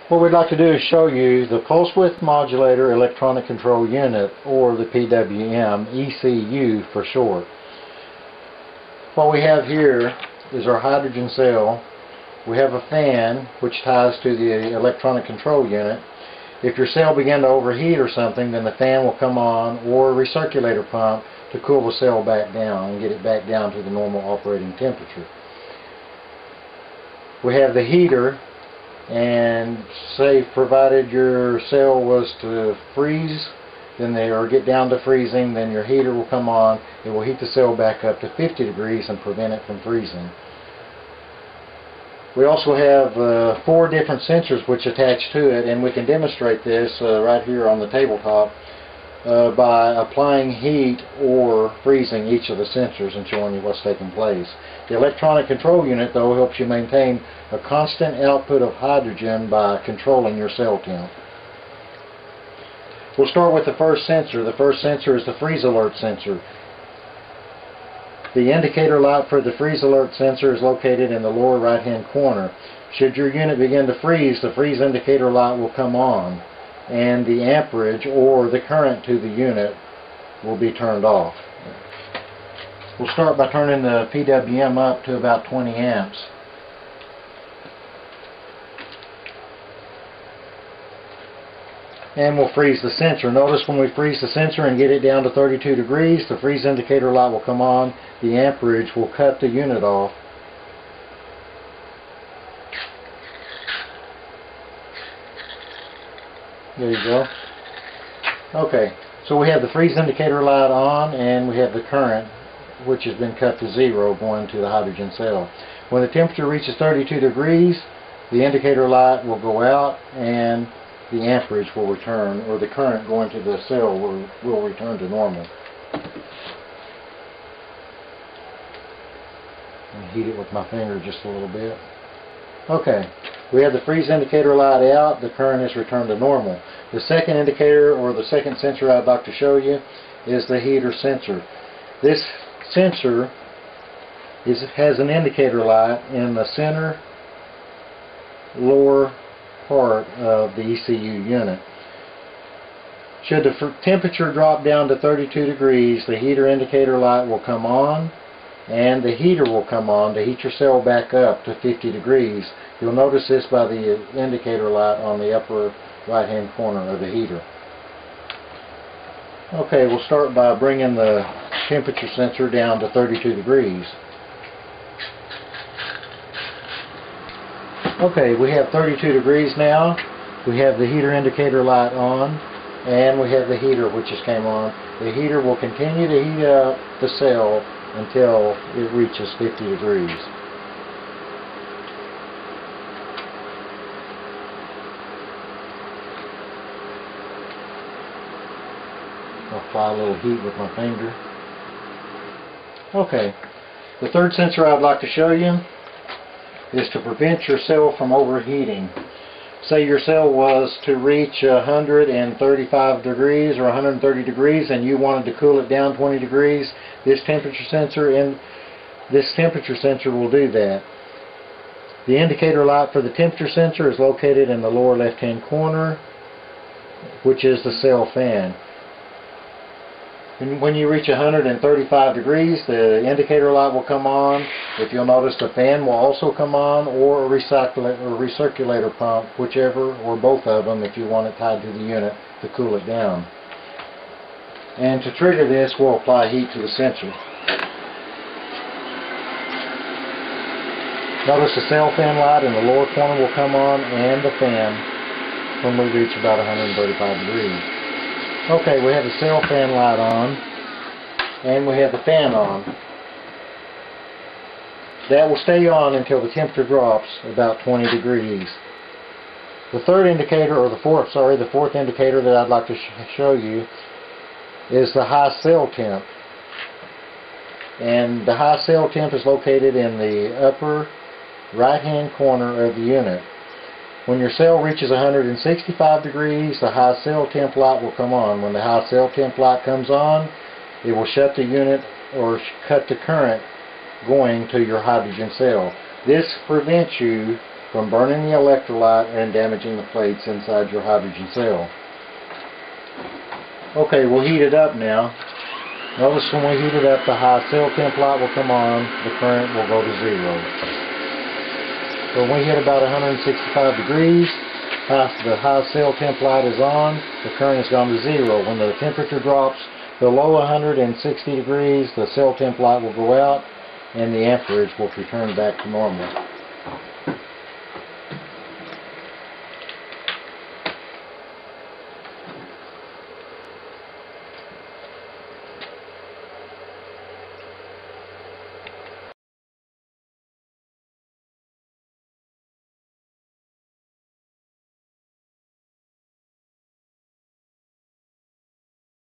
What we'd like to do is show you the pulse width modulator electronic control unit, or the Pwm ECU for short. What we have here is our hydrogen cell. We have a fan which ties to the electronic control unit. If your cell began to overheat or something, then the fan will come on, or a recirculator pump to cool the cell back down and get it back down to the normal operating temperature. We have the heater, and say provided your cell was to freeze, or get down to freezing, then your heater will come on. It will heat the cell back up to 50 degrees and prevent it from freezing. We also have 4 different sensors which attach to it, and we can demonstrate this right here on the tabletop by applying heat or freezing each of the sensors and showing you what's taking place. The electronic control unit, though, helps you maintain a constant output of hydrogen by controlling your cell temp. We'll start with the first sensor. The first sensor is the freeze alert sensor. The indicator light for the freeze alert sensor is located in the lower right hand corner. Should your unit begin to freeze, the freeze indicator light will come on, and the amperage or the current to the unit will be turned off. We'll start by turning the PWM up to about 20 amps. And we'll freeze the sensor. Notice when we freeze the sensor and get it down to 32 degrees, the freeze indicator light will come on, the amperage will cut the unit off. There you go. Okay, so we have the freeze indicator light on, and we have the current, which has been cut to 0, going to the hydrogen cell. When the temperature reaches 32 degrees, the indicator light will go out and the amperage will return, or the current going to the cell will return to normal. And heat it with my finger just a little bit. Okay, we have the freeze indicator light out, the current is returned to normal. The second indicator, or the second sensor I'd like to show you, is the heater sensor. This sensor has an indicator light in the center lower part of the ECU unit. Should the temperature drop down to 32 degrees, the heater indicator light will come on, and the heater will come on to heat your cell back up to 50 degrees. You'll notice this by the indicator light on the upper right hand corner of the heater. Okay, we'll start by bringing the temperature sensor down to 32 degrees. Okay, we have 32 degrees now. We have the heater indicator light on, and we have the heater which just came on. The heater will continue to heat up the cell until it reaches 50 degrees. I'll apply a little heat with my finger. Okay, the third sensor I'd like to show you is to prevent your cell from overheating. Say your cell was to reach 135 degrees or 130 degrees and you wanted to cool it down 20 degrees. This temperature sensor will do that. The indicator light for the temperature sensor is located in the lower left hand corner, which is the cell fan. And when you reach 135 degrees, the indicator light will come on. If you'll notice, the fan will also come on, or a recirculator pump, whichever, or both of them if you want it tied to the unit to cool it down. And to trigger this, we'll apply heat to the sensor. Notice the cell fan light in the lower corner will come on, and the fan when we reach about 135 degrees. Okay, we have the cell fan light on, and we have the fan on. That will stay on until the temperature drops about 20 degrees. The third indicator, or the fourth indicator that I'd like to show you is the high cell temp. And the high cell temp is located in the upper right-hand corner of the unit. When your cell reaches 165 degrees, the high cell temp light will come on. When the high cell temp light comes on, it will shut the unit or cut the current going to your hydrogen cell. This prevents you from burning the electrolyte and damaging the plates inside your hydrogen cell. Okay, we'll heat it up now. Notice when we heat it up, the high cell temp light will come on, the current will go to 0. So when we hit about 165 degrees, the high cell temp light is on, the current has gone to 0. When the temperature drops below 160 degrees, the cell temp light will go out and the amperage will return back to normal.